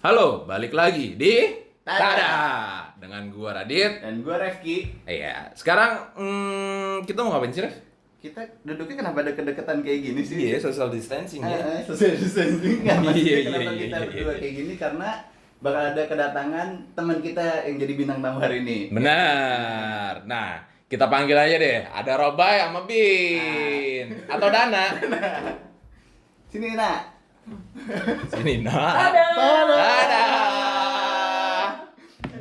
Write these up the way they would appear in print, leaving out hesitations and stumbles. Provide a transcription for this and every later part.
Halo, balik lagi di Tada. dengan gua Radit. Dan gue Refki. Iya, sekarang kita mau ngapain sih, Ref? Kita duduknya kenapa deket-deketan kayak gini sih? Iya, social distancing ya. Social distancing. Nggak, maksudnya Iya, kenapa iya, kita iya, berdua iya. kayak gini? Karena bakal ada kedatangan teman kita yang jadi bintang tamu hari ini. Benar. Nah, kita panggil aja deh. Ada Robai sama Bin atau Dana. Sini nak. Sini, nah. Tada. Ada.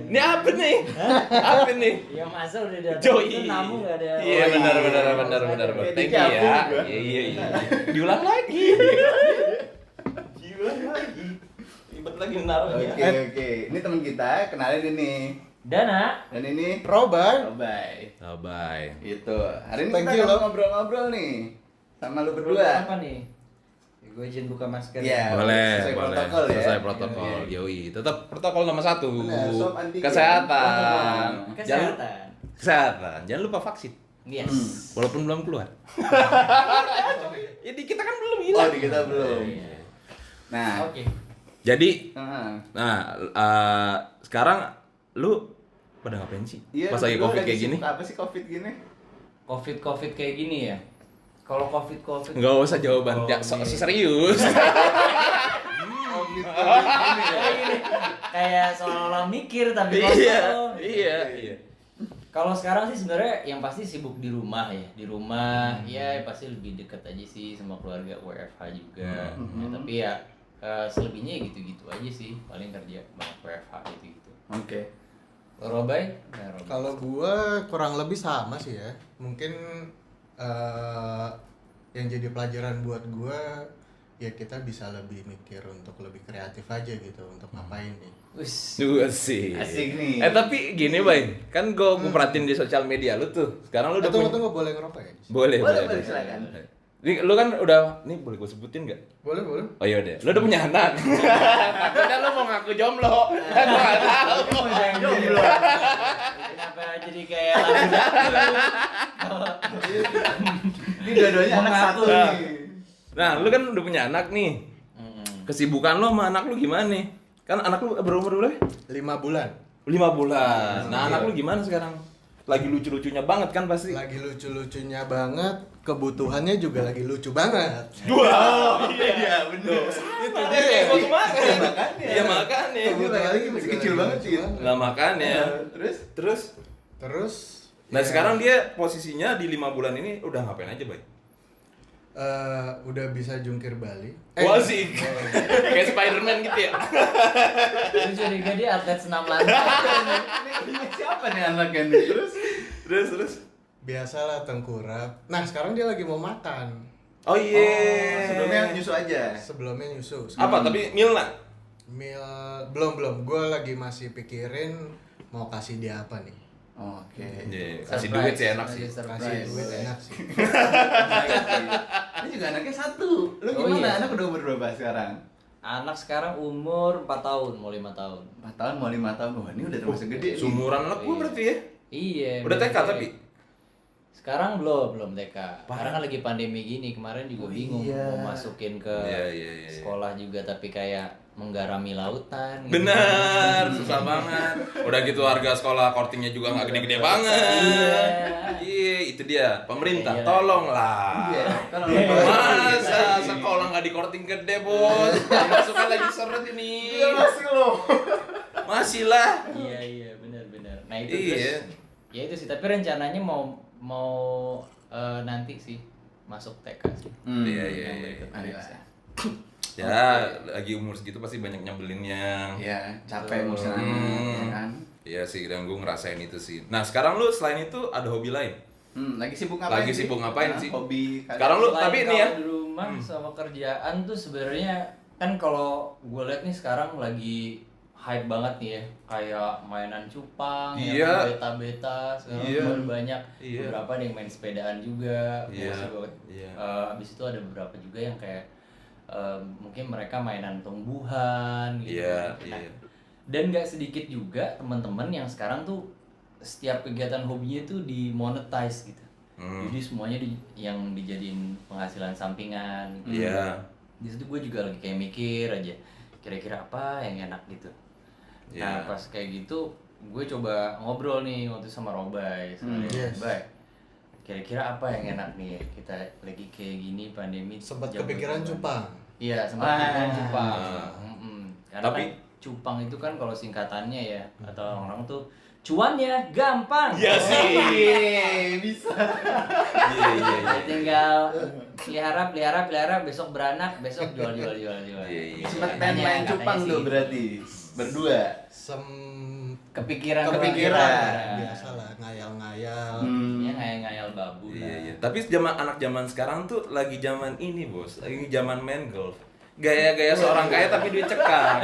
Ini apa nih? Apa nih? Ya masa udah datang Joy. itu namu gak ada. Iya, benar. Kayak Thank di you Javu ya. gua. Iya. Diulang lagi. Diulang lagi. Ribet lagi naruhnya. Oke. Ini teman kita, kenalin ini. Dana. Dan ini Roban. Robai. Oh, bye. Gitu. Hari ini Thank kita you, akan Lo. ngobrol-ngobrol nih sama lu berdua. Apa nih? Gue izin buka masker. Iya. Boleh, sesuai boleh. protokol ya. Sesuai protokol. Iya. Yoi, tetap protokol nomor 1. Benar, swab antigen. Kesehatan. Kesehatan. Kesehatan. Jangan lupa vaksin. Yes. Walaupun belum keluar. Jadi kita kan belum Oh, hilang. di kita belum. Iya. Nah, Oke. Jadi, heeh. sekarang lu pada ngapain sih? Iya, Pas lagi lu Covid kayak gini? sibuk apa sih Covid gini? Covid kayak gini ya. Kalau Covid. Enggak usah jawaban. Ya, serius. Covid gini ya. Kayak seolah-olah mikir tapi Iya. Kalau sekarang sih sebenarnya yang pasti sibuk di rumah ya. Di rumah ya pasti lebih dekat aja sih sama keluarga, WFH juga. Ya, tapi ya selebihnya ya gitu-gitu aja sih. Paling kerja banyak WFH gitu-gitu. Oke. Robai? Nah, Robai. Kalau gua kurang lebih sama sih ya. Mungkin yang jadi pelajaran buat gua ya kita bisa lebih mikir untuk lebih kreatif aja gitu untuk ngapain nih. Wis. Dua sih. Asik nih. Tapi gini, Bay. Kan gue perhatiin di sosial media lu tuh. Sekarang lu udah Tunggu boleh ngerokok ya? Boleh. Boleh, silakan. Ini lu kan udah, nih boleh gue sebutin nggak? Boleh. Oh iya deh, lu udah punya anak. Takutnya lu mau ngaku jomblo. Kan gua nggak tahu. Jomblo. Kenapa jadi kayak lagu Ini dua-duanya anak satu Nah. nih. Nah, lu kan udah punya anak nih. Kesibukan lu sama anak lu gimana nih? Kan anak lu berumur berapa? 5 bulan. 5 bulan. Nah, anak lu gimana sekarang? Lagi lucu-lucunya banget kan pasti? Lagi lucu-lucunya banget, kebutuhannya juga lagi lucu banget. Wow, Iya, bener. Itu Iya, dia. gua kemarin. Makanya. Iya, makanya. Kebutuhannya lagi masih juga kecil lagi banget lucu sih. banget. Nah, makanya. Terus? Terus Nah, ya, sekarang dia posisinya di 5 bulan ini udah ngapain aja, Bay? udah bisa jungkir balik. Wah sih. Kayak Spider-Man gitu ya. Lu curiga dia atlet senam lari. Ini siapa nih anaknya nih? Terus. Biasalah tengkurap. Nah, sekarang dia lagi mau makan. Oh iya. Sebelumnya nyusu aja. Sebelumnya nyusu. Apa? Tapi Milna? Mil belum. Gue lagi masih pikirin mau kasih dia apa nih. Oke. Iya, kasih duit sih enak sih. Kasih duit enak sih. Ini juga anaknya satu. Lu Oh, gimana? iya. Anak udah umur berapa sekarang? Anak sekarang umur 4 tahun, mau 5 tahun. 4 tahun mau 5 tahun. Wah, ini udah termasuk gede nih. Sumuran anak gua berarti ya? Iya. Udah TK bener. tapi? Sekarang belum TK. Karena kan lagi pandemi gini, kemarin juga bingung iya. mau masukin ke Iya. sekolah juga tapi kayak menggarami lautan gitu. Benar, susah banget. Udah gitu harga sekolah kortingnya juga nggak gede-gede banget. Iya, itu dia. Pemerintah, Iya. tolonglah. Iya. Kalau Masa sekolah nggak di korting gede, Bos? Masuknya lagi seret ini. masih lo. Masih lah. Iya, benar. Nah, itu Iya. terus ya itu sih, tapi rencananya mau nanti sih masuk TK sih. Iya. Yang berikutnya sih. Ya, lagi umur segitu pasti banyak nyebelinnya. Iya, capek ngurusin anak, ya kan? Iya sih, dan gue ngerasain itu sih. Nah, sekarang lu selain itu ada hobi lain? Lagi sibuk ngapain? Lagi sih? sibuk ngapain Hah, sih? Hobi. Sekarang lu Selain tapi ini kalau ya. di rumah sama kerjaan tuh sebenarnya kan kalau gue lihat nih sekarang lagi hype banget nih ya, kayak mainan cupang, Iya. yang beta-beta sekarang Iya. baru banyak. Iya. Beberapa nih yang main sepedaan juga. Iya. Terus juga, Iya. abis itu ada beberapa juga yang kayak mungkin mereka mainan tumbuhan gitu. Iya, Nah, iya. dan nggak sedikit juga teman-teman yang sekarang tuh setiap kegiatan hobinya tuh dimonetize gitu. Jadi semuanya yang dijadiin penghasilan sampingan gitu. Iya. Di situ gue juga lagi kayak mikir aja kira-kira apa yang enak gitu. Nah Iya. pas kayak gitu gue coba ngobrol nih waktu itu sama Robai, Yes. Bay, kira-kira apa yang enak nih, kita lagi kayak gini pandemi. Sempat jam kepikiran berapa? cupang. Iya sempat kepikiran cupang. Ah. Karena Tapi- kan cupang itu kan kalau singkatannya ya atau orang tuh cuannya gampang. Iya sih. Bisa. Iya iya iya. Tinggal pelihara besok beranak, besok jual. Iya, iya. Sempat Katanya- main katanya cupang sih tuh gitu. berarti berdua. Kepikiran. Biasalah ngayal-ngayal. Ya ngayal babu lah. Iya iya. Tapi anak zaman sekarang tuh lagi zaman ini, Bos. Lagi zaman main golf. Gaya-gaya seorang kaya tapi duit cekak.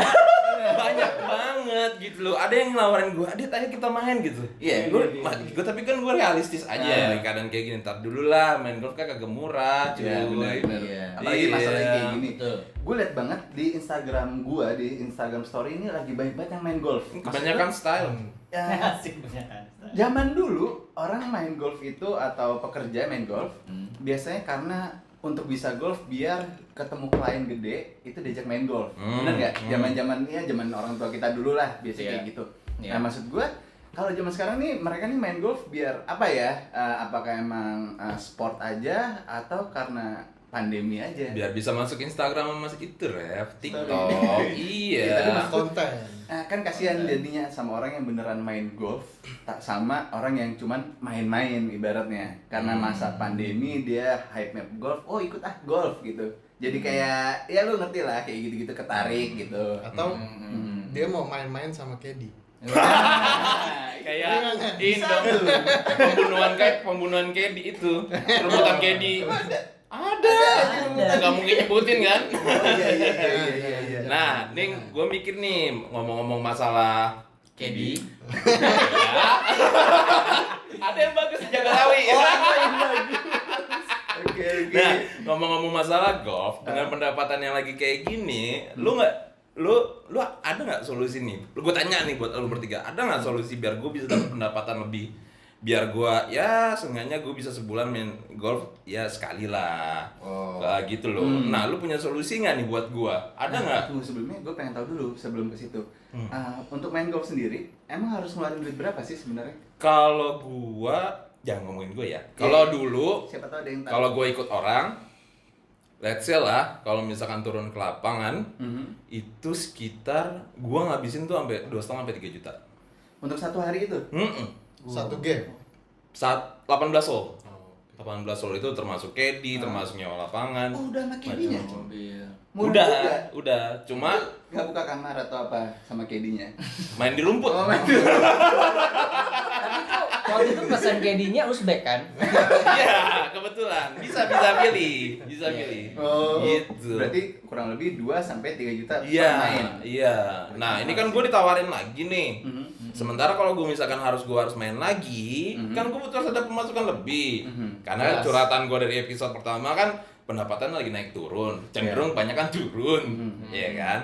Banyak banget gitu loh. Ada yang nawarin gue, "Adit, ayo kita main," gitu. Iya, gue tapi kan gue realistis aja ya keadaan kayak gini. Ntar dulu lah, main golf kan kagak murah, cuy. Iya, benar. Iya. Apalagi masalah kayak gini. Betul. Gue liat banget di Instagram gua, di Instagram story ini lagi banyak banget yang main golf. Kebanyakan style. Ya, Asik banget. zaman dulu orang main golf itu atau pekerja main golf biasanya karena untuk bisa golf biar ketemu klien gede itu diajak main golf. Bener nggak? Zaman orang tua kita dulu lah biasanya Iya. kayak gitu. Iya. Nah maksud gua kalau zaman sekarang nih mereka nih main golf biar apa ya? Apakah emang sport aja atau karena pandemi aja? Biar bisa masuk Instagram sama masuk itu, Rev. TikTok. Iya, Iya. tapi maksud- Konten. Kan kasihan jadinya sama orang yang beneran main golf tak sama orang yang cuman main-main ibaratnya karena masa pandemi dia hype map golf, oh ikut golf gitu, jadi kayak ya lu ngerti lah kayak gitu-gitu ketarik gitu. Atau dia mau main-main sama Kedi. Kayak Indo pembunuhan Kedi itu. Rebutan Kedi. Ada. Enggak mungkin nyebutin kan? Oh, iya. Nah, nih gue mikir nih ngomong-ngomong masalah Kedi. Ya. Ada yang bagus jaga rawi. Oke. Nah, ngomong-ngomong masalah golf dengan pendapatan yang lagi kayak gini, lu ada nggak solusi nih? Gue tanya nih buat lu bertiga, ada nggak solusi biar gue bisa dapat pendapatan lebih? Biar gue ya seenggaknya gue bisa sebulan main golf ya sekali lah. Kayak gitu loh. Nah, lu punya solusi nggak nih buat gue? Ada nggak? Tunggu, sebelumnya gue pengen tahu dulu sebelum ke situ. Untuk main golf sendiri emang harus ngeluarin duit berapa sih sebenarnya? Kalau gua jangan ngomongin gue ya. Kalau dulu, Siapa tahu ada yang tahu. kalau gue ikut orang, let's say lah, kalau misalkan turun ke lapangan, itu sekitar gua ngabisin tuh sampai 2,5 sampai 3 juta. Untuk satu hari itu? Satu game. Saat 18 hole. 18 hole itu termasuk caddy, termasuk nyewa lapangan. Oh, udah sama kedinya? Mobil. Udah. Cuma nggak buka kamar atau apa sama kedinya? main di rumput. Oh, main Tapi tuh waktu itu pesan Kedinya Uzbek kan? Iya, kebetulan. Bisa pilih. Oh, Gitu. berarti kurang lebih 2 sampai 3 juta per Iya, main. iya. Nah, ini kan gue ditawarin lagi nih. Sementara kalau gue misalkan harus main lagi, kan gue butuh ada pemasukan lebih. Karena Jelas. curhatan gue dari episode pertama kan pendapatan lagi naik turun, cenderung banyak kan turun, iya kan?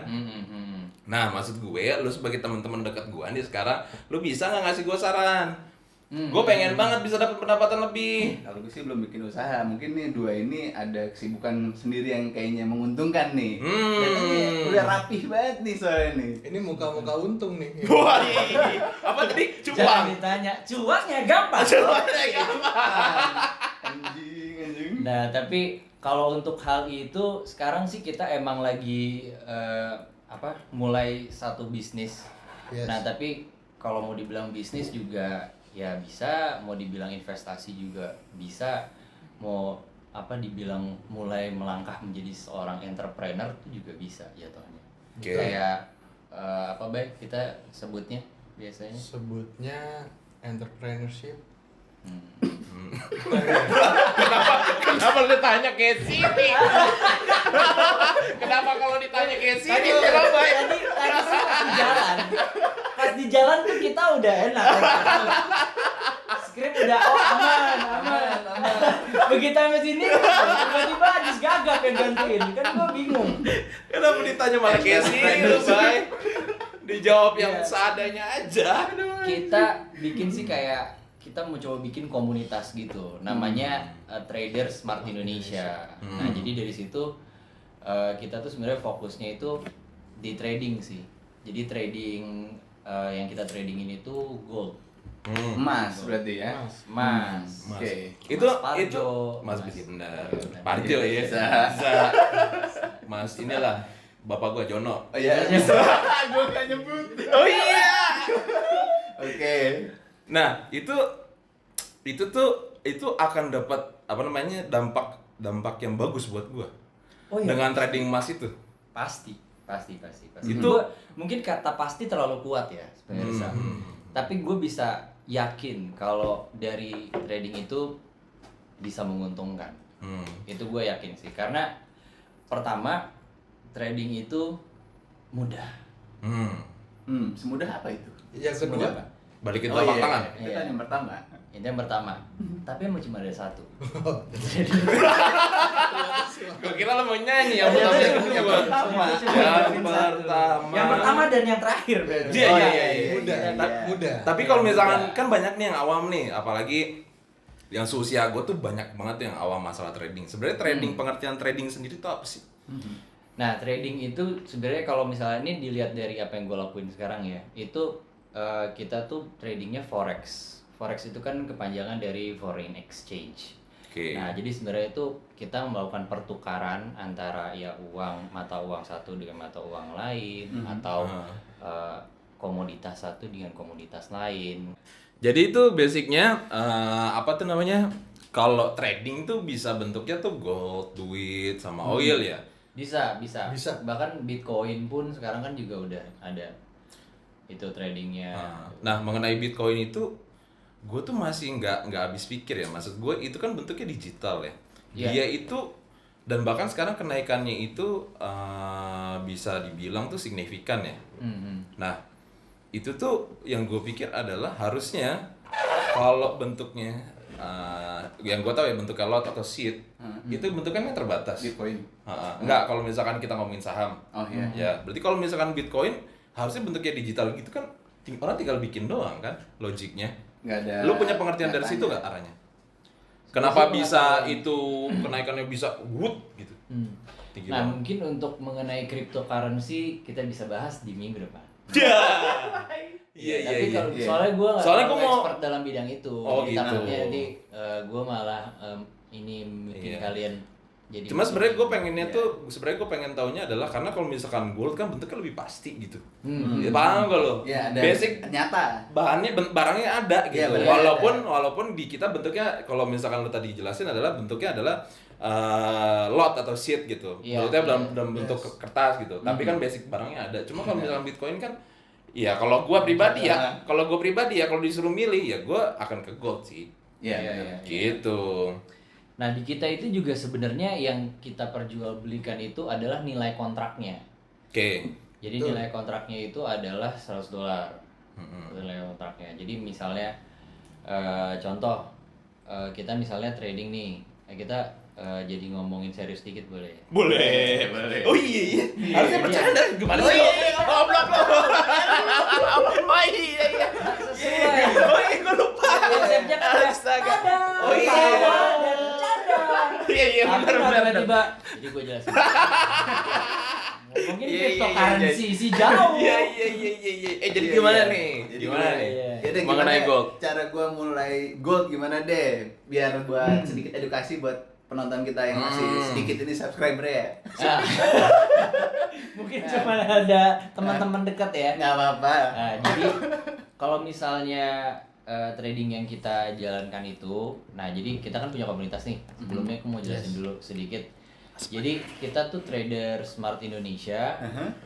Nah, maksud gue, lu sebagai teman-teman dekat gue nih sekarang, lu bisa nggak ngasih gue saran? Gue pengen banget bisa dapat pendapatan lebih. Kalau gue sih belum bikin usaha, mungkin nih dua ini ada kesibukan sendiri yang kayaknya menguntungkan nih. Dan ini udah rapih banget nih soalnya nih. Ini muka-muka untung nih. Wah, apa tadi? Jangan Cupang. ditanya, cuannya gampang. Anjing. Nah, tapi kalau untuk hal itu sekarang sih kita emang lagi mulai satu bisnis. Yes. Nah, tapi kalau mau dibilang bisnis juga ya bisa, mau dibilang investasi juga bisa, mau dibilang mulai melangkah menjadi seorang entrepreneur itu juga bisa jatuhnya. Oke. Kayak baik kita sebutnya biasanya? Sebutnya entrepreneurship. Kenapa lu ditanya kayak sini? Kenapa kalau ditanya kayak sini? Kenapa ya? Tadi sih pas di jalan tuh kita udah enak. Skrip udah aman. Begitu sampai sini tiba-tiba Adis gagap yang gantiin. Kan gua bingung. Kenapa ditanya malah kayak sini lu, Bay? Dijawab yang seadanya aja. Kita bikin sih kayak kita mau coba bikin komunitas gitu. Namanya Trader Smart Indonesia. Nah, jadi dari situ kita tuh sebenarnya fokusnya itu di trading sih. Jadi trading yang kita tradingin itu gold. Emas berarti ya. Mas. Oke. Itu Parjo. itu Mas benar. Benar. Parjo ya. Bisa. Bisa. Mas inilah bapak gua Jono. Oh iya, bisa. Gue gak nyebut. Oh iya. Oke. Nah, itu akan dapat apa namanya? dampak yang bagus buat gua. Oh iya. Dengan trading emas itu. Pasti. Itu- Mungkin kata pasti terlalu kuat ya pemirsa. Tapi gue bisa yakin kalau dari trading itu bisa menguntungkan. Itu gue yakin sih, karena pertama trading itu mudah. Semudah apa itu? Yang kedua, Semudah, Pak. Balikin Oh telapak iya, tangan. itu kan yang pertama. Itu yang pertama. Tapi emang cuma ada satu. Gua kira lo mau nyanyi yang pertama yang kedua. Yang pertama. Yang pertama. Dan yang terakhir. Iya, Oh, iya, iya, iya. mudah, iya, iya. mudah. Tapi kalau misalkan Mudah. kan banyak nih yang awam nih, apalagi yang seusia gue tuh banyak banget yang awam masalah trading. Sebenarnya trading, pengertian trading sendiri tuh apa sih? Nah, trading itu sebenarnya kalau misalnya ini dilihat dari apa yang gue lakuin sekarang ya, itu kita tuh tradingnya forex. Forex itu kan kepanjangan dari foreign exchange. Oke. Nah, jadi sebenarnya itu kita melakukan pertukaran antara ya mata uang satu dengan mata uang lain, atau komoditas satu dengan komoditas lain. Jadi itu basicnya apa tuh namanya? Kalau trading tuh bisa bentuknya tuh gold, duit, sama oil ya. Bisa. Bisa. Bahkan Bitcoin pun sekarang kan juga udah ada itu tradingnya. Nah, mengenai Bitcoin itu, gue tuh masih nggak habis pikir ya. Maksud gue itu kan bentuknya digital ya. Iya. Dia itu, dan bahkan sekarang kenaikannya itu bisa dibilang tuh signifikan ya. Nah, itu tuh yang gue pikir adalah harusnya kalau bentuknya yang gue tahu ya bentuknya lot atau seed itu bentuknya kan terbatas. Bitcoin. Enggak, kalau misalkan kita ngomongin saham. Oh iya. Ya, berarti kalau misalkan Bitcoin harusnya bentuknya digital gitu kan orang tinggal bikin doang kan logiknya. Nggak ada. Lu punya pengertian dari situ nggak arahnya? Kenapa bisa itu kenaikannya bisa wood gitu? Tinggi Nah, banget. mungkin untuk mengenai cryptocurrency kita bisa bahas di minggu depan. Iya, Tapi kalau iya. soalnya gue nggak Soalnya terlalu gua mau- expert dalam bidang itu. Oh, Jadi gitu. takutnya nanti gue malah ini bikin Iya. kalian jadi. Cuma sebenarnya gue pengennya tuh sebenarnya gue pengen taunya adalah karena kalau misalkan gold kan bentuknya lebih pasti gitu. Ya, paham gak lo? Ya, ada Basic nyata. bahannya barangnya ada gitu. Iya, bener. Walaupun di kita bentuknya kalau misalkan lo tadi jelasin adalah bentuknya adalah lot atau sheet gitu. Iya. Bentuknya dalam bentuk kertas gitu. Tapi kan basic barangnya ada. Cuma kalau misalkan Bitcoin kan ya kalau gua pribadi ya, kalau disuruh milih ya gua akan ke gold sih. Iya, Iya, benar. iya. Gitu. Nah, di kita itu juga sebenarnya yang kita perjualbelikan itu adalah nilai kontraknya. Oke. Jadi nilai kontraknya itu adalah $100. Nilai kontraknya. Jadi misalnya contoh kita misalnya trading nih. Kita jadi ngomongin serius dikit boleh ya? Boleh. Oh iya. Harusnya Iya. bercanda gimana sih? Goblok lo. Oh iya. Sesuai. Oh iya, gue lupa. Konsepnya kan ya, Astaga. ada, Oh iya. ada, dan bercanda. Iya, Tapi benar. kalau tiba-tiba, jadi gue jelasin. Mungkin Iya, cryptocurrency sih jauh. Iya. Jadi Iya, gimana iya. nih? Jadi Gimana nih? Iya. Ya udah, Mengenai gimana gold. cara gua mulai gold gimana deh? Biar buat sedikit edukasi buat penonton kita yang masih sedikit ini subscriber ya. Nah, mungkin cuma ada teman-teman dekat ya. Nggak apa-apa. Nah, jadi kalau misalnya trading yang kita jalankan itu, nah jadi kita kan punya komunitas nih. Sebelumnya aku mau jelasin dulu sedikit. Jadi kita tuh trader Smart Indonesia.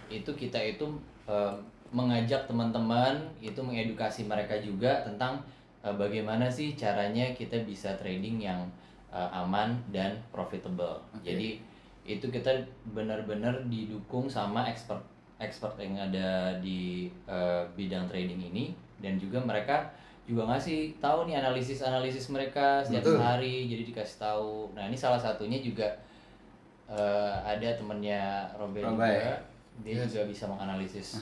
Itu kita itu mengajak teman-teman itu mengedukasi mereka juga tentang bagaimana sih caranya kita bisa trading yang aman dan profitable. Jadi itu kita benar-benar didukung sama expert yang ada di bidang trading ini, dan juga mereka juga ngasih tahu nih analisis mereka setiap hari, jadi dikasih tahu. Nah, ini salah satunya juga ada temennya Robert juga, dia juga bisa menganalisis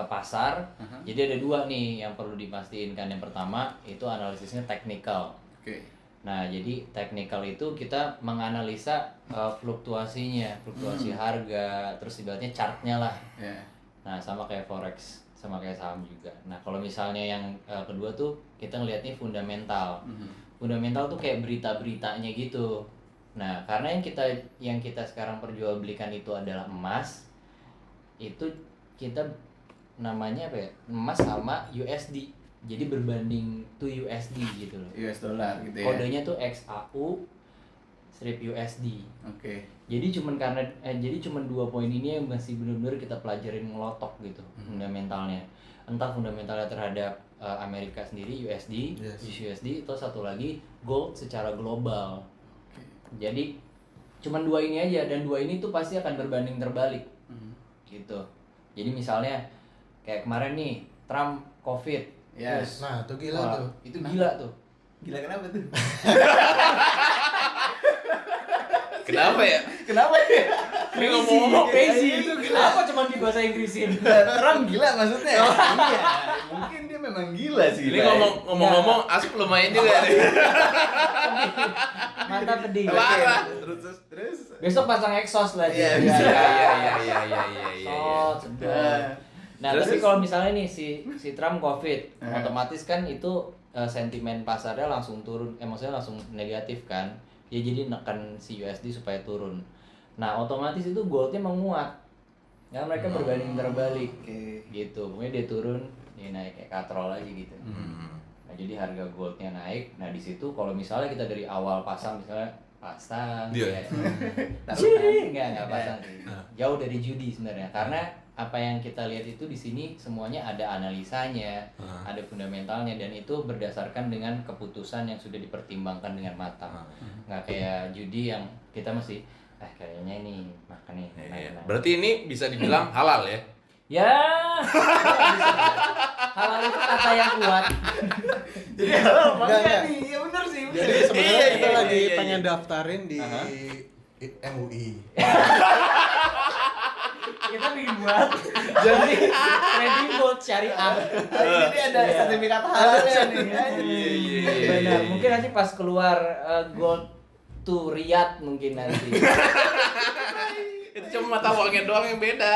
pasar. Jadi ada dua nih yang perlu dipastikan. Yang pertama itu analisisnya technical. Oke. Nah, jadi technical itu kita menganalisa fluktuasi harga, terus ibaratnya chartnya lah. Ya. Nah, sama kayak forex, sama kayak saham juga. Nah, kalau misalnya yang kedua tuh kita ngelihatnya fundamental. Fundamental tuh kayak berita-beritanya gitu. Nah, karena yang kita sekarang perjualbelikan itu adalah emas, itu kita namanya apa ya? Emas sama USD. Jadi berbanding to USD gitu loh. US dollar gitu ya. Kodenya tuh XAU strip USD. Oke. Jadi cuman 2 poin ini yang masih benar-benar kita pelajarin ngelotok gitu fundamentalnya. Entah fundamentalnya terhadap Amerika sendiri USD, USD, atau satu lagi gold secara global. Jadi cuman 2 ini aja, dan 2 ini tuh pasti akan berbanding terbalik. Gitu. Jadi misalnya kayak kemarin nih Trump COVID. Yes. Nah, itu gila tuh. Itu gila tuh. Gila kenapa tuh? Kenapa ya? Kenapa ya? Ini ngomong-ngomong Crazy. Apa cuman di bahasa Inggrisin? Terang gila maksudnya. Iya, mungkin dia memang gila sih. Ini ngomong-ngomong Asep lumayan juga nih. Mata pedih. Parah. Terus. Besok pasang exhaust lah dia. Iya, bisa. Iya. Oh, sedap. Nah, Terus? tapi kalau misalnya nih si Trump COVID, otomatis kan itu sentimen pasarnya langsung turun, maksudnya langsung negatif kan. Ya jadi nekan si USD supaya turun. Nah, otomatis itu goldnya menguat. Ya mereka berbanding terbalik. Gitu. Pokoknya dia turun, dia naik kayak katrol aja gitu. Nah, jadi harga goldnya naik. Nah, di situ kalau misalnya kita dari awal pasang misalnya pasang Iya. enggak pasang sih. Jauh dari judi sebenarnya. Karena apa yang kita lihat itu di sini semuanya ada analisanya, ada fundamentalnya, dan itu berdasarkan dengan keputusan yang sudah dipertimbangkan dengan matang. Nggak kayak judi yang kita masih kayaknya ini makan nih. Iya. Berarti ini bisa dibilang halal ya? Ya. Halal itu kata yang kuat. Jadi halo, Enggak, makanya enggak. nih. Ya benar sih. Jadi sebenarnya kita iya, lagi iya. pengen daftarin di MUI. Kita bikin buat jadi trading buat syariah. Jadi ada sertifikat halalnya nih. Iya. Benar. Mungkin nanti pas keluar gold to Riyadh mungkin nanti. Itu cuma mata uangnya doang yang beda.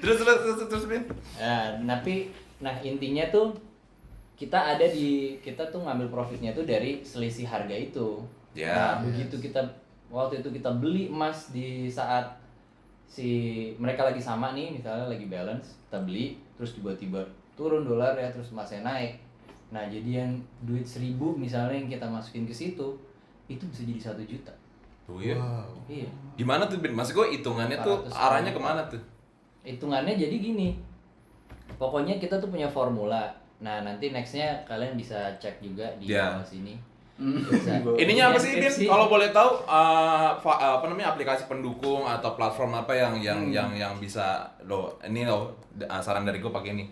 Terus Bin. Nah, intinya tuh kita tuh ngambil profitnya tuh dari selisih harga itu. Ya. Nah, begitu waktu itu kita beli emas di saat mereka lagi sama nih, misalnya lagi balance, kita beli, terus tiba-tiba turun dolar ya, terus emasnya naik. Nah, jadi yang duit 1.000 misalnya yang kita masukin ke situ, itu bisa jadi 1 juta. Tuh ya. Wow. Iya. Gimana tuh Bin? Maksud gue hitungannya tuh 400 arahnya kemana tuh? Hitungannya jadi gini. Pokoknya kita tuh punya formula. Nah, nanti nextnya kalian bisa cek juga di Ya. bawah sini. Bisa. Ininya apa sih Bin? Deskripsi. Kalau boleh tahu apa namanya aplikasi pendukung atau platform apa yang bisa saran dari gue pakai ini.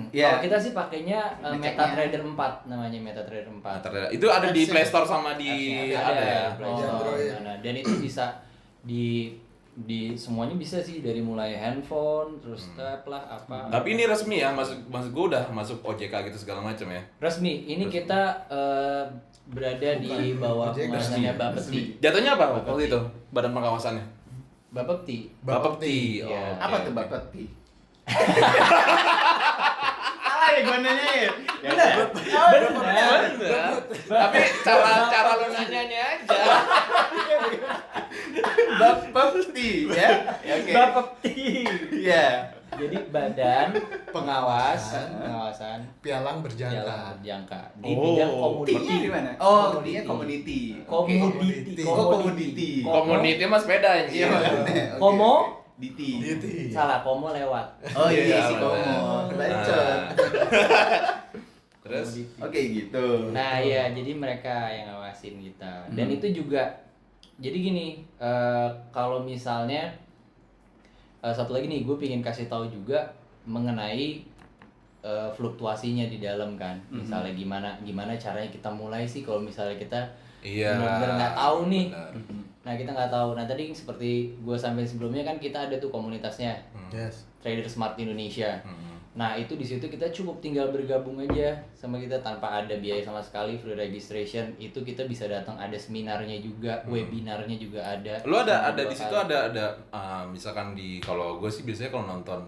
Ya. Kalau kita sih pakainya Ngeceknya. MetaTrader 4 namanya MetaTrader 4. Itu ada di Play Store sama di ada ya. Play Store. Android. Nah, dan itu bisa di semuanya bisa sih, dari mulai handphone terus tab lah apa. Tapi ini resmi ya, masuk gue udah masuk OJK gitu segala macam ya. Resmi. Ini kita berada di bawah OJK. pengawasannya Bapepti. Jatuhnya apa waktu itu badan pengawasannya? Bapepti. Bapepti. Iya. Apa tuh Bapak Ti? Salah ya gua nanyain. Benar. Tapi cara lu nanyanya aja. Bapak Ti ya. Ya, oke. Bapepti. Iya. Jadi badan pengawasan Pialang jalan berjangka. berjangka di bidang T-nya komoditi. di mana? Oh, dia community. Komoditi. Oh, komoditi. Komuniti mah sepeda Iya, anjir. makanya. Oke. Komo? Diti. Diti. Salah, komo lewat. Oh iya, si benar. Komo. Bacot. Terus Oke gitu. Nah ya, jadi mereka yang ngawasin kita. Dan itu juga, jadi gini, kalau misalnya satu lagi nih, gue pingin kasih tahu juga mengenai fluktuasinya di dalam kan. Misalnya gimana caranya kita mulai sih kalau misalnya kita benar-benar nggak tahu nih. Benar. Nah, kita nggak tahu. Nah, tadi seperti gue sampai sebelumnya kan kita ada tuh komunitasnya, Yes. Trader Smart Indonesia. Nah itu di situ kita cukup tinggal bergabung aja sama kita tanpa ada biaya sama sekali, free registration. Itu kita bisa datang, ada seminarnya juga, webinarnya juga ada. Lu ada Dua di situ kali. ada misalkan kalau gue sih biasanya kalau nonton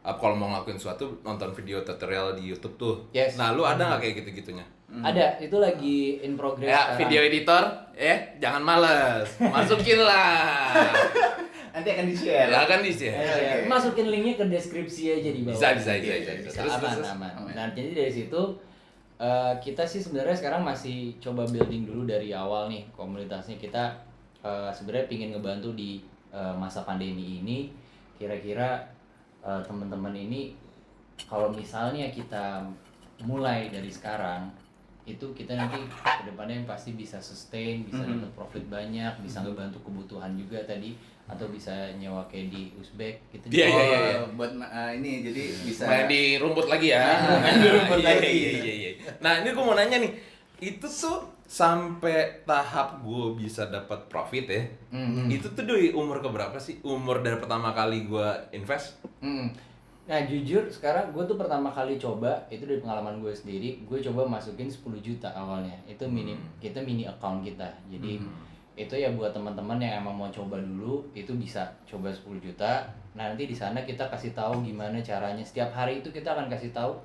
kalau mau ngelakuin sesuatu nonton video tutorial di YouTube tuh. Yes. Nah, lu ada nggak kayak gitu-gitunya? Ada, itu lagi in progress Ya, sekarang. video editor, jangan males, masukin lah. Nanti akan di-share. Ya kan di sini. Ya, Oke. masukin linknya ke deskripsi aja di bawah. Bisa. Terus, aman, terus. aman. Aman. Nah, jadi dari situ kita sih sebenarnya sekarang masih coba building dulu dari awal nih komunitasnya. Kita sebenarnya pingin ngebantu di masa pandemi ini. Kira-kira teman-teman ini kalau misalnya kita mulai dari sekarang, itu kita nanti kedepannya pasti bisa sustain, bisa dapat profit banyak, bisa ngebantu kebutuhan juga tadi, atau bisa nyewa kayak di Uzbek gitu. Iya, Oh, iya. buat ini jadi bisa Main di rumput lagi ya. Main di rumput Iya, lagi. iya. Nah, ini gue mau nanya nih. Itu tuh sampai tahap gue bisa dapat profit ya. Itu tuh dari umur keberapa sih? Umur dari pertama kali gue invest? Nah jujur sekarang gue tuh pertama kali coba, itu dari pengalaman gue sendiri, gue coba masukin 10 juta awalnya. Itu kita mini account kita. Jadi itu ya buat teman-teman yang emang mau coba dulu, itu bisa coba 10 juta. Nanti di sana kita kasih tahu gimana caranya. Setiap hari itu kita akan kasih tahu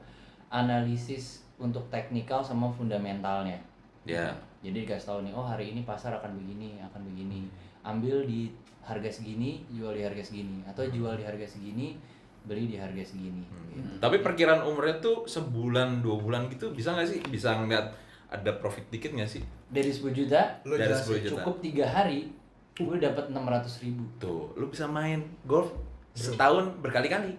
analisis untuk teknikal sama fundamentalnya. Ya. Jadi dikasih tahu nih, oh hari ini pasar akan begini. Ambil di harga segini, jual di harga segini, atau jual di harga segini, beli di harga segini. Gitu. Tapi perkiraan umurnya tuh sebulan, 2 bulan gitu bisa nggak sih? Bisa ngeliat ada profit dikit nggak sih? Dari 10 juta, Lu Dari jelasin. 10 juta. cukup 3 hari, gue dapat 600.000. Tuh, lu bisa main golf setahun berkali-kali.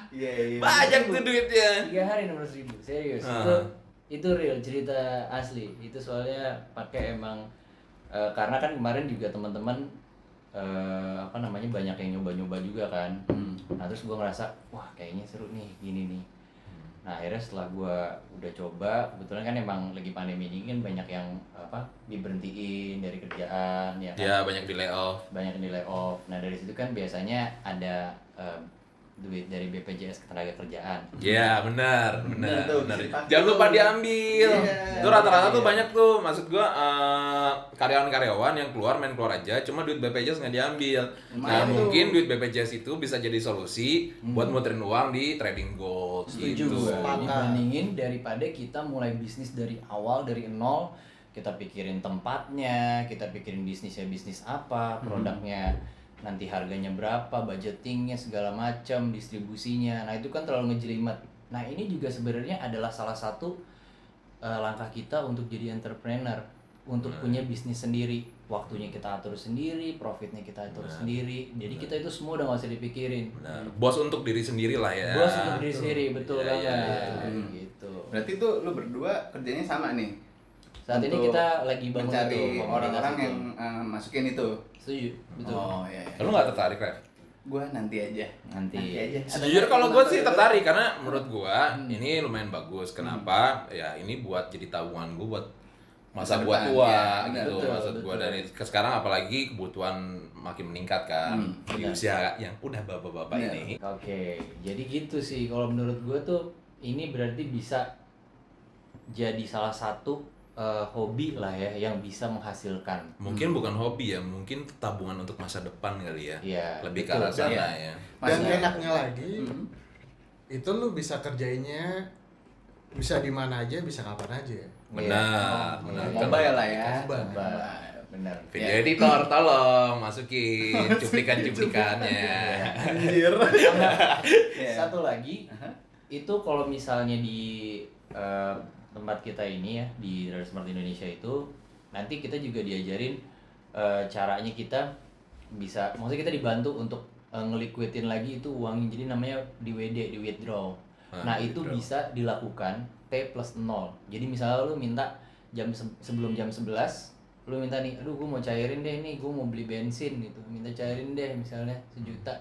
Iya. Banyak tuh duitnya. 3 hari 600.000, serius. Itu real, cerita asli. Itu soalnya pakai emang karena kan kemarin juga teman-teman banyak yang nyoba-nyoba juga kan. Nah terus gue ngerasa wah kayaknya seru nih gini nih. Nah akhirnya setelah gue udah coba, kebetulan kan emang lagi pandemi ini kan banyak yang diberhentiin dari kerjaan ya kan? Ya, banyak di layoff. Banyak yang di layoff. Nah dari situ kan biasanya ada duit dari BPJS Ketenagakerjaan. Ya, benar. tuh, bisa dipakai Jangan lupa tuh. diambil. Iya. Itu rata-rata tuh Iya. banyak tuh. Maksud gua karyawan-karyawan yang main keluar aja, cuma duit BPJS nggak diambil. Nah, Lumayan tuh. mungkin duit BPJS itu bisa jadi solusi buat muterin uang di trading gold Setuju gitu. gue. Sepakat. Dibandingin daripada kita mulai bisnis dari awal, dari nol, kita pikirin tempatnya, kita pikirin bisnisnya bisnis apa, produknya nanti harganya berapa, budgetingnya segala macam, distribusinya. Nah itu kan terlalu ngejelimet. Nah ini juga sebenarnya adalah salah satu langkah kita untuk jadi entrepreneur, untuk punya bisnis sendiri. Waktunya kita atur sendiri, profitnya kita atur sendiri. Jadi kita itu semua udah gak usah dipikirin. Benar. Bos untuk diri sendiri lah ya. Bos untuk diri sendiri, betul Iya, banget. iya, Gitu. Berarti tuh lu berdua kerjanya sama nih. Saat ini Untuk kita lagi bangun mencari itu, komunitas orang-orang itu. yang masukin itu. Setuju, betul. Oh iya. Lu nggak tertarik, Rev? Gua nanti aja. Nanti. aja. Sejujurnya kalau gue sih tertarik karena menurut gue ini lumayan bagus. Kenapa? Ya ini buat jadi tabungan gue buat masa Masa gua depan, tua ya, benar, gitu. betul, Maksud gue betul. dari ke sekarang apalagi kebutuhan makin meningkat kan di benar. usia yang udah bapak-bapak Benar. ini. Oke, jadi gitu sih. Kalau menurut gue tuh ini berarti bisa jadi salah satu hobi lah ya yang bisa menghasilkan. Mungkin bukan hobi ya, mungkin tabungan untuk masa depan kali ya. Iya, Lebih ke betul. arah sana Iya. ya. Dan Masih- enaknya lagi, itu lu bisa kerjainnya bisa di mana aja, bisa kapan aja. Benar, Iya. benar. Mobile lah ya. Mobile. Benar. Video Ya. editor tolong masukin cuplikan-cuplikannya. Anjir. Iya. Satu lagi, itu kalau misalnya di tempat kita ini ya di Radar Smart Indonesia itu nanti kita juga diajarin caranya kita bisa, maksudnya kita dibantu untuk ngeliquidin lagi itu uangnya, jadi namanya di withdraw. Nah itu withdraw. bisa dilakukan T+0. Jadi misalnya lu minta sebelum jam 11 lu minta nih, aduh gue mau cairin deh nih, gue mau beli bensin gitu, minta cairin deh misalnya 1 juta.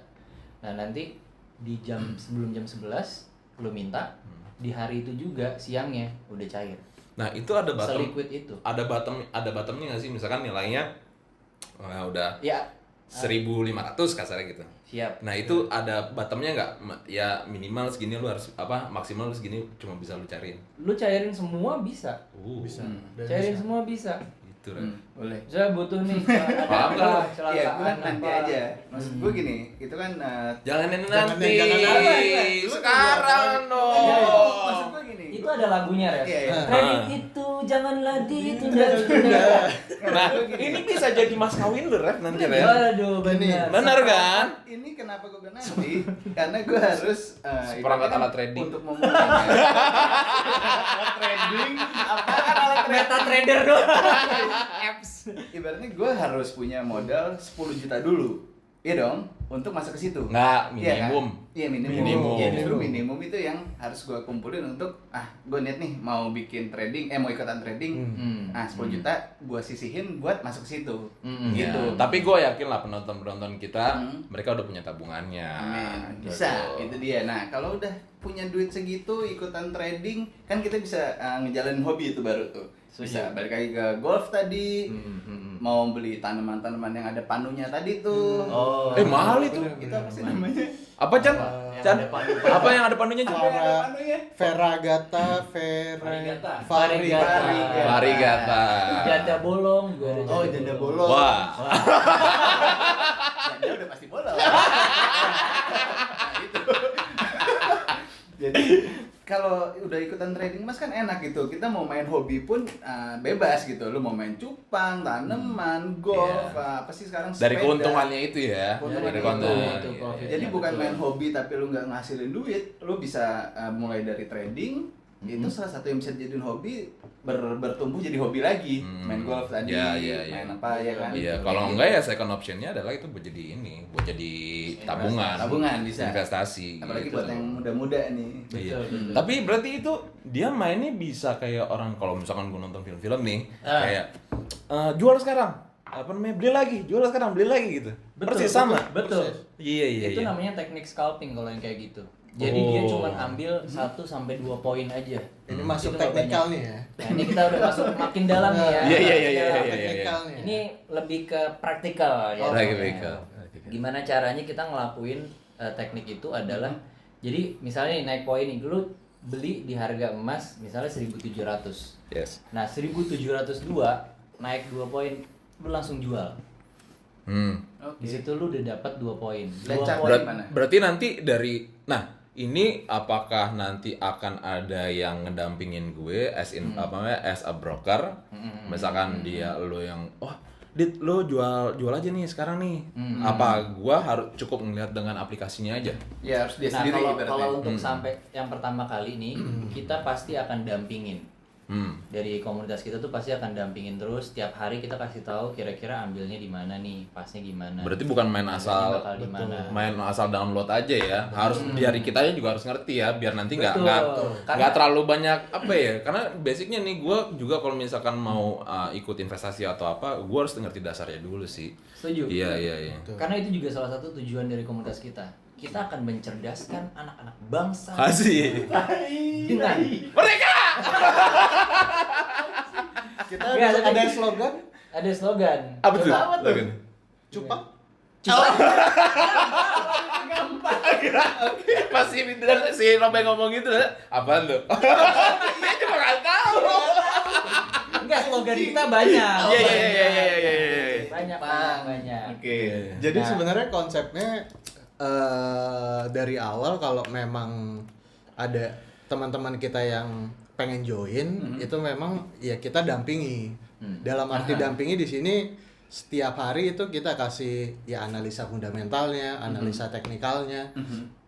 Nah nanti di sebelum jam 11 lu minta, di hari itu juga siangnya udah cair. Nah, itu ada bottom. Seliquid itu. Ada bottomnya nggak sih? Misalkan nilainya udah Ya 1.500 kasarnya gitu. Siap. Nah itu ada bottomnya nggak? Ya minimal segini lu harus apa? Maksimal lu segini cuma bisa lu cariin. Lu cairin semua bisa. Bisa. Dan Cairin bisa. semua bisa. Gitu kan. Boleh. Saya butuh nih Paham ada kan? apa, Iya, kecelakaan nanti apa. aja. Maksud gue gini, itu kan Jangan ini Jangan nanti. jangan apa. Sekarang Iya, dong. maksud gue gini. Itu ada lagunya, Res. Iya, iya. Trading itu janganlah ditunda-tunda. Nah, ini bisa jadi mas kawin lu, Ref, nanti, Ref. Waduh, benar. Benar kan? Ini kenapa gue nanti? Karena gue harus Seperangkat ibaratnya alat trading. untuk memulainya. Trading apaan alat trading? Meta trader doang. Apps. Ibaratnya gue harus punya modal 10 juta dulu. Iya dong, untuk masuk ke situ. Nggak, Iya kan? minimum. Iya, minimum. Minimum. Iya, justru minimum itu yang harus gue kumpulin untuk gue niat nih mau bikin trading, mau ikutan trading. Nah, 10 juta gue sisihin buat masuk ke situ. Gitu. Gitu. Tapi gue yakin lah penonton-penonton kita, Hmm. mereka udah punya tabungannya. Amin. Bisa, Betul. itu dia. Nah, kalau udah punya duit segitu ikutan trading, kan kita bisa ngejalanin hobi itu baru tuh. Bisa balik lagi ke golf tadi, mau beli tanaman-tanaman yang ada panunya tadi tuh. Oh. Mahal itu. Itu apa sih namanya? Apa, Chan? Yang Chan? ada panu. Apa yang ada panunya, Chan? Varigata, Varigata. Varigata. Varigata. Janda bolong juga ada. Oh, janda bolong. Wah. Janda udah pasti bolong. Nah, itu. Jadi kalau udah ikutan trading mas kan enak gitu. Kita mau main hobi pun bebas gitu. Lu mau main cupang, tanaman, golf, apa sih sekarang Dari sepeda. keuntungannya itu ya. Keuntungan Dari itu. keuntungan. Itu Iya, profit. iya. Jadi Iya, bukan betul. main hobi tapi lu nggak ngasilin duit, lu bisa mulai dari trading. Itu salah satu yang bisa dijadiin hobi, bertumbuh jadi hobi lagi. Main golf tadi, Ya, ya, ya. main apa ya kan? Iya, kalau enggak ya second optionnya adalah itu buat jadi ini, buat jadi tabungan. Tabungan bisa. Investasi. Apalagi gitu. buat yang muda-muda nih. Iya. Betul. Tapi berarti itu dia mainnya bisa kayak orang kalau misalkan gue nonton film-film nih, kayak jual sekarang, apa namanya, beli lagi, jual sekarang, beli lagi gitu. Persis sama. Betul. Iya, iya, Itu iya. namanya teknik scalping kalau yang kayak gitu. Jadi dia cuma ambil 1 sampai 2 poin aja. Ini masuk Itu nggak teknikal banyak. nih ya. Nah, ini kita udah masuk makin dalam nih ya. Iya, iya, iya, Makin iya, dalam. iya, iya. Teknikal nih. Ini lebih ke praktikal ya. Oh, Lagi Nah, backup. Gimana caranya kita ngelakuin teknik itu adalah jadi misalnya nih, naik poin nih, dulu beli di harga emas misalnya 1.700. Yes. Nah, 1.702 naik 2 poin, lu langsung jual. Oke. Di situ lu udah dapat 2 poin. 2 Lecak. poin. Mana? Berarti nanti ini apakah nanti akan ada yang ngedampingin gue as a broker? Misalkan dia lo yang Dit, lo jual aja nih sekarang nih. Apa gua harus cukup ngeliat dengan aplikasinya aja? Ya harus dia Nah, sendiri kalau ibaratnya. untuk sampai yang pertama kali nih, kita pasti akan dampingin. Dari komunitas kita tuh pasti akan dampingin terus. Tiap hari kita kasih tahu kira-kira ambilnya di mana nih, pasnya gimana. Berarti bukan main asal bakal di mana. main asal download aja ya. Harus dari kitanya juga harus ngerti ya, biar nanti nggak Betul. nggak terlalu banyak apa ya. Karena basicnya nih gua juga kalau misalkan mau ikut investasi atau apa, gua harus ngerti dasarnya dulu sih. Setuju? Iya. Karena itu juga salah satu tujuan dari komunitas kita. Kita akan mencerdaskan anak-anak bangsa Kasih. dengan Mereka. Kita Nggak, ada tapi- slogan ada slogan. Apa tuh? Coba. Slogan. cupang. Masih bener si Robby ngomong gitu, apaan tuh? Dia cuma nggak tahu. Enggak, slogan kita banyak. Iya. Banyak. Oke. Jadi Nah. sebenarnya konsepnya dari awal kalau memang ada teman-teman kita yang pengen join, itu memang ya kita dampingi. Dalam arti dampingi di sini setiap hari itu kita kasih ya analisa fundamentalnya, analisa teknikalnya,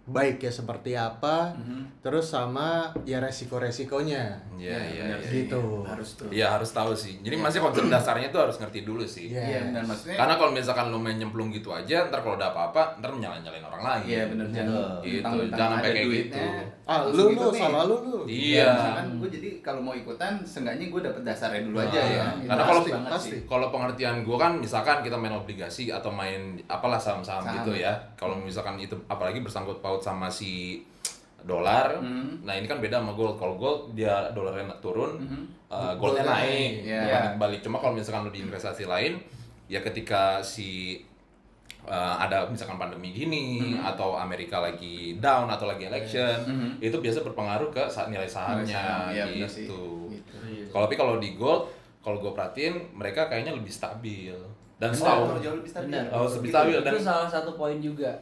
baiknya seperti apa, terus sama ya resiko-resikonya. Iya. Gitu. Harus tuh. Iya harus tahu sih. Jadi masih konsep dasarnya tuh harus ngerti dulu sih. Iya. Iya benar maksudnya. Karena kalau misalkan lu main nyemplung gitu aja, ntar kalau ada apa-apa, ntar nyalain orang lain. Iya benar jangan Gitu, mentang-mentang jangan ada sampai kayak duitnya, gitu. Ah, terus lu ngikutin. salah lu. Iya. Misalkan gue jadi kalau mau ikutan, seenggaknya gue dapet dasarnya dulu aja ya. Itu Karena kalau pasti banget pasti. sih. kalau pengertian gue kan misalkan kita main obligasi atau main apalah saham-saham Saham. gitu ya. Kalau misalkan itu apalagi bersangkut paut sama si dolar, nah ini kan beda sama gold. Kalau gold dia dolarnya turun, goldnya naik, Iya. balik. Cuma kalau misalkan lu di investasi lain, ya ketika si ada misalkan pandemi gini atau Amerika lagi down atau lagi election, itu biasa berpengaruh ke nilai sahamnya Iya, benar sih. gitu. Gitu. Tapi kalau di gold, kalau gue perhatiin mereka kayaknya lebih stabil dan Oh, setahu. jauh lebih stabil. Benar. Oh, lebih stabil dan Itu salah satu poin juga.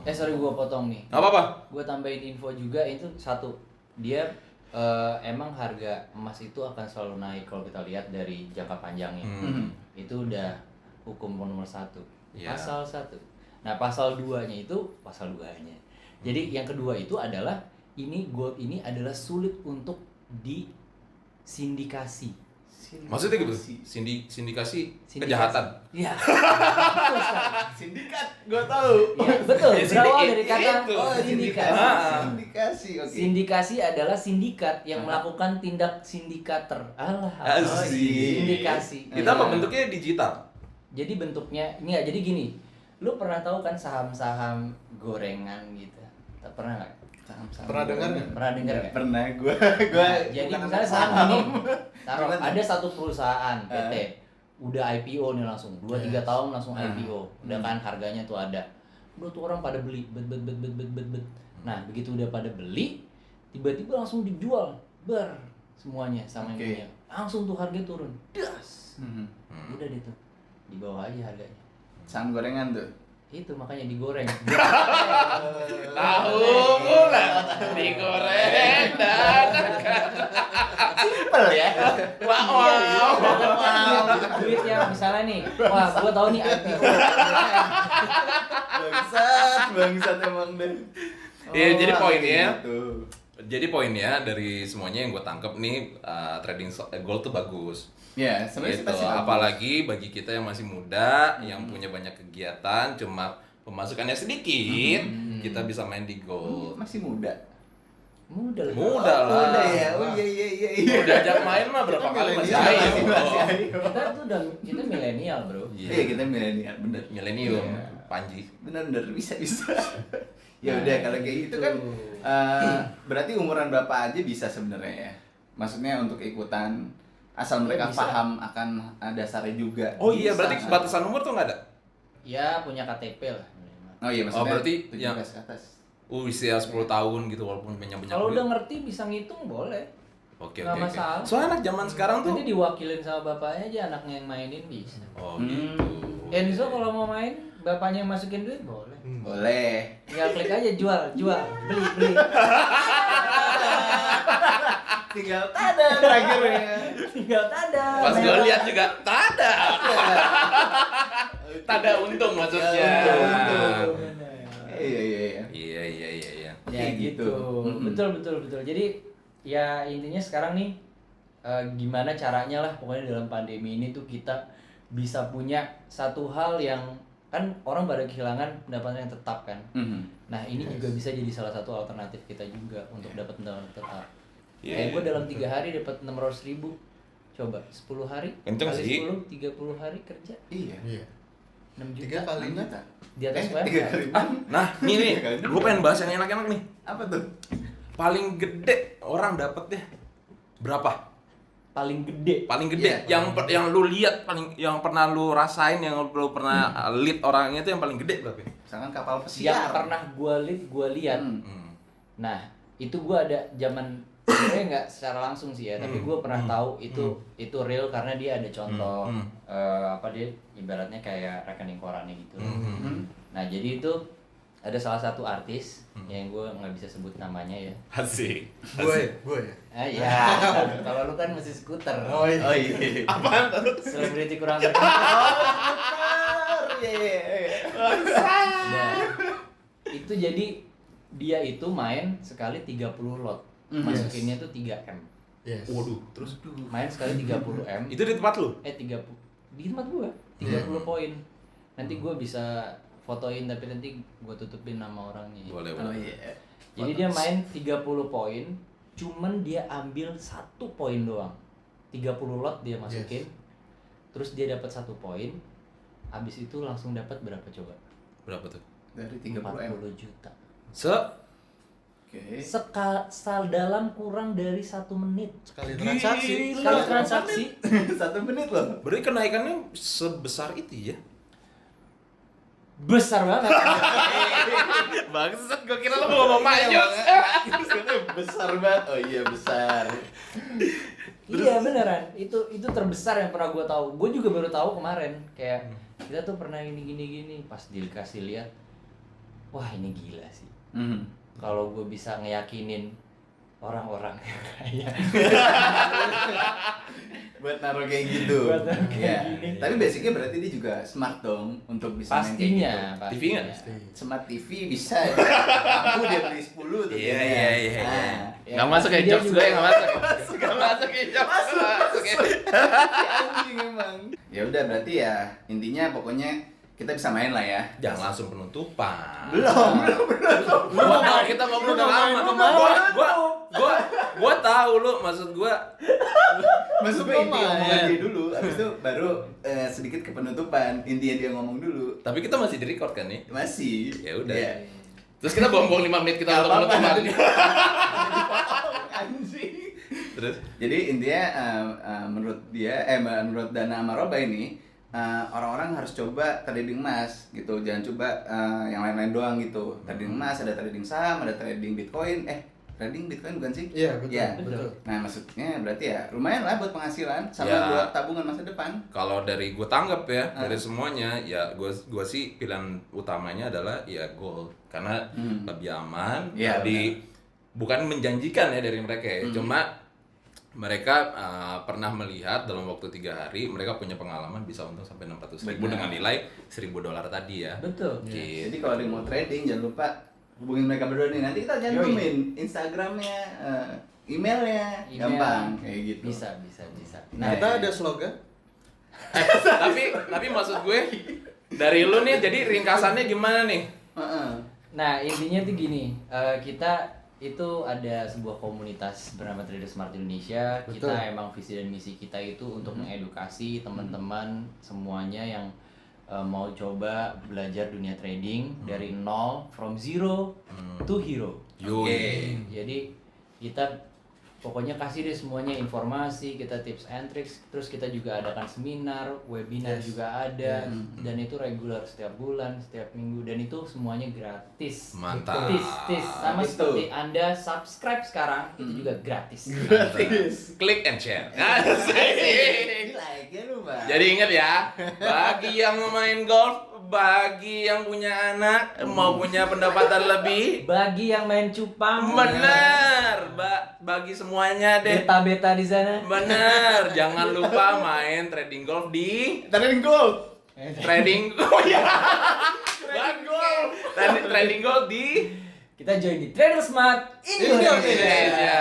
Sorry gua potong nih. nggak apa-apa. Gue tambahin info juga, itu satu, dia emang harga emas itu akan selalu naik kalau kita lihat dari jangka panjangnya. Itu udah hukum nomor 1. Iya. Pasal 1. Nah, pasal 2-nya itu pasal 2-nya. Jadi yang kedua itu adalah ini gold ini adalah sulit untuk disindikasi. Maksudnya gitu, sindikasi kejahatan. Iya. Betul sekali. Sindikat, gua tahu. Iya, betul. Ya, Berawal sindikat dari kata itu. sindikasi. Sindikasi, oke. Sindikasi adalah sindikat yang melakukan tindak sindikater. Alah. Asik. Sindikasi. Kita apa bentuknya digital? Jadi bentuknya enggak, jadi gini. Lu pernah tahu kan saham-saham gorengan gitu? Tak pernah enggak? Saham-saham. Pernah dengar nggak? Pernah dengar Nggak enggak? pernah gua Jadi bukan misalnya anak saham ini, taruh Gimana? ada satu perusahaan PT, udah IPO nih langsung 2-3 tahun langsung IPO, udah kan harganya tuh ada, udah tuh orang pada beli, bet. Nah begitu udah pada beli, tiba-tiba langsung dijual, semuanya sama yang Oke. punya, langsung tuh harga turun, das, Mhm. udah deh tuh, di bawah aja harganya. Saham gorengan tuh. Itu makanya digoreng. Tahu lah, digoreng dan Simpel ya. wow. Duitnya misalnya nih, wah gua tahu nih IPO. Bangsat emang deh. Iya, jadi poinnya, gitu. jadi poinnya dari semuanya yang gue tangkep nih, trading gold tuh bagus. Ya, sebenarnya sih Gitu. pasti bagus. Apalagi bagi kita yang masih muda, yang punya banyak kegiatan, cuma pemasukannya sedikit, kita bisa main di gold. Masih muda. Mudah lah. Muda lah. Muda ya. Oh iya. Mau diajak main mah berapa kali masih ayo. Masih ayo. Kita tuh udah kita milenial, Bro. Iya, kita milenial, bener. Milenium, Iya. Panji. Bener bisa. Ya udah kalau kayak gitu kan berarti umuran bapak aja bisa sebenarnya ya. Maksudnya untuk ikutan asal mereka Bisa. paham akan dasarnya juga. Oh iya, Bisa. berarti batasan umur tuh nggak ada? Ya punya KTP lah. Oh iya, maksudnya berarti 17 yang- ke atas. Usia 10 tahun gitu walaupun punya banyak Kalau duit. udah ngerti bisa ngitung boleh. Oke. nggak masalah. Soalnya anak zaman sekarang tuh. Nanti diwakilin sama bapaknya aja, anaknya yang mainin bisa. Oh gitu. Enzo kalau mau main, bapaknya yang masukin duit boleh. Boleh. Tinggal klik aja jual, beli. Tinggal tada terakhirnya. Tinggal tada. Pas gue lihat juga tada. Tada untung maksudnya. Untung. Iya. Iya. Ya Kayak gitu. gitu. Betul. Jadi ya intinya sekarang nih gimana caranya lah pokoknya dalam pandemi ini tuh kita bisa punya satu hal yang kan orang pada kehilangan pendapatan yang tetap kan. Nah ini juga bisa jadi salah satu alternatif kita juga untuk dapat pendapatan tetap. Iya, Kayak iya. gue dalam 3 hari dapat 600.000. Coba 10 hari Kenceng kali sih. 10, 30 hari kerja Iya. 6 juta. 3 kali Enam juta. Di atas 3 WFH. kali. Nah, nih, gue pengen bahas yang enak-enak nih. Apa tuh? Paling gede orang dapet deh berapa? Paling gede. Paling gede yang lu lihat yang pernah lu rasain, yang lu pernah lead orangnya itu yang paling gede berapa? Misalkan kapal Yang pesiar. pernah gue lihat. Nah, itu gue ada zaman sebenarnya nggak secara langsung sih ya, tapi gue pernah tahu itu real karena dia ada contoh apa dia ibaratnya kayak rekening korannya gitu. Nah, jadi itu ada salah satu artis yang gue nggak bisa sebut namanya ya. Asik. Gue ya. Ya, kalau lu kan masih skuter. Oh iya. Apaan tuh? Selebriti kurang terkenal. Iya. Nah, itu jadi dia itu main sekali 30 lot. Masukinnya tuh 3M. Yes. Waduh, terus Main sekali 30M. itu di tempat lu? 30 di tempat gua 30 poin. Nanti gua bisa fotoin tapi nanti gua tutupin nama orangnya. Boleh, Oh boleh. iya. Jadi dia main 30 poin, cuman dia ambil 1 poin doang. 30 lot dia masukin. Terus dia dapat 1 poin. Habis itu langsung dapat berapa coba? Berapa tuh? Dari 30M. 40 juta. Oke. Dalam kurang dari 1 menit. Sekali transaksi. Sekali transaksi. 1 menit loh. Berarti kenaikannya sebesar itu ya? besar banget. Bangsat, gua kira lu mau ngomong Mayus. Besar banget. Oh iya besar. Iya beneran, itu terbesar yang pernah gue tahu. Gue juga baru tahu kemarin, kayak kita tuh pernah gini. Pas dikasih lihat, wah ini gila sih. Kalau gue bisa ngeyakinin orang-orang yang kaya Buat naruh kayak gitu. Buat naruh kayak Iya. gini. Tapi basicnya berarti dia juga smart dong untuk bisa main kayak pastinya, gitu. TV nggak? Smart TV bisa. Lampu dia beli 10 tuh. Iya, dia. iya. Nah, Ya, Nggak masuk kayak dia jokes juga- gue, nggak masuk. Nggak masuk kayak jokes. Masuk ya. anjing emang. Ya udah berarti ya intinya pokoknya kita bisa main lah ya. Jangan langsung penutupan. Belum. Gua tahu kita ngobrol udah lama. Gua tahu lu maksud gua. Maksud gue Belum inti main. omongan dia dulu, habis itu baru sedikit ke penutupan. Intinya dia ngomong dulu. Tapi kita masih di record kan nih? Masih. Ya udah. Iya. Terus kita buang-buang 5 menit kita Nggak untuk apa-apa, penutupan. nanti anjing. Terus Jadi intinya menurut Dana sama Roba ini orang-orang harus coba trading emas gitu, jangan coba yang lain-lain doang gitu. Trading emas, ada trading saham, ada trading Bitcoin. Trading Bitcoin bukan sih? Iya, betul. Iya. Betul. Nah maksudnya berarti ya lumayan lah buat penghasilan sama Ya. buat tabungan masa depan. kalau dari gue tanggap ya, dari semuanya ya gua sih pilihan utamanya adalah ya gold karena lebih aman, Iya, lebih bukan menjanjikan ya dari mereka ya. Cuma mereka pernah melihat dalam waktu 3 hari mereka punya pengalaman bisa untung sampai 600.000 Benar. dengan nilai $1.000 tadi ya. Betul. Gitu. Jadi kalau ada yang mau trading jangan lupa hubungin mereka berdua nih. Nanti kita cantumin Instagramnya, emailnya, gampang kayak gitu. Bisa. Nah, Kita ada slogan. Tapi maksud gue dari lu nih jadi ringkasannya gimana nih? Heeh. Nah intinya tuh gini, kita itu ada sebuah komunitas bernama Trader Smart Indonesia. Betul. Kita emang visi dan misi kita itu untuk mengedukasi teman-teman semuanya yang mau coba belajar dunia trading dari nol, from zero to hero. Yoi. Jadi kita pokoknya kasih deh semuanya informasi, kita tips and tricks, terus kita juga adakan seminar, webinar Yes. juga ada, dan itu reguler setiap bulan, setiap minggu, dan itu semuanya gratis. Mantap. Tis, sama Itu. seperti Anda subscribe sekarang, itu juga gratis. Klik and share. Di like ya lu, Bang. Jadi ingat ya, bagi yang mau main golf, bagi yang punya anak, mau punya pendapatan lebih, Bagi yang main cupang, bener, bagi semuanya deh. beta-beta di sana. Bener, jangan lupa main trading golf di Trading gold. trading. Oh iya. Trading golf di Kita join di Trader Smart Indonesia. Indonesia.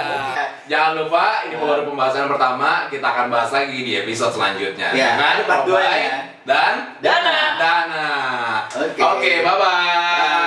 Jangan lupa, ini baru pembahasan pertama, kita akan bahas lagi di episode selanjutnya. Ya, Dengan part dua Robai ya. dan Dana. Dana. Oke. Oke, bye-bye.